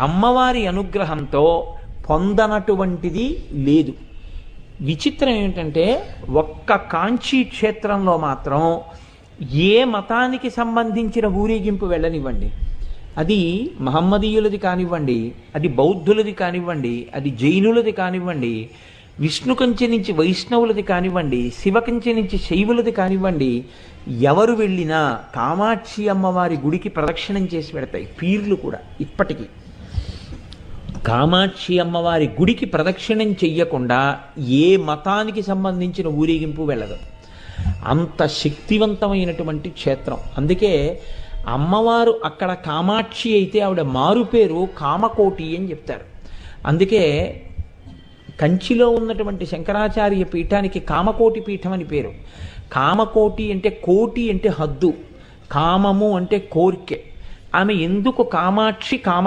అమ్మవారి అనుగ్రహంతో పొందనటువంటిది లేదు. విచిత్రం ఏమిటంటే ఒక్క కాంచీ క్షేత్రంలో మాత్రం ఏ మతానికి సంబంధించిన ఊరేగింపు వెళ్ళనివ్వండి, అది మహమ్మదీయులది కానివ్వండి, అది బౌద్ధులది కానివ్వండి, అది జైనులది కానివ్వండి, విష్ణు కంచె నుంచి వైష్ణవులది కానివ్వండి, శివ కంచె నుంచి శైవులది కానివ్వండి, ఎవరు వెళ్ళినా కామాక్షి అమ్మవారి గుడికి ప్రదక్షిణం చేసి పెడతాయి పీర్లు కూడా. ఇప్పటికీ కామాక్షి అమ్మవారి గుడికి ప్రదక్షిణం చెయ్యకుండా ఏ మతానికి సంబంధించిన ఊరేగింపు వెళ్ళదు. అంత శక్తివంతమైనటువంటి క్షేత్రం. అందుకే అమ్మవారు అక్కడ కామాక్షి అయితే ఆవిడ మారు పేరు కామకోటి అని చెప్తారు. అందుకే కంచిలో ఉన్నటువంటి శంకరాచార్య పీఠానికి కామకోటి పీఠం అని పేరు. కామకోటి అంటే కోటి అంటే హద్దు, కామము అంటే కోరికే. ఆమె ఎందుకు కామాక్షి కామ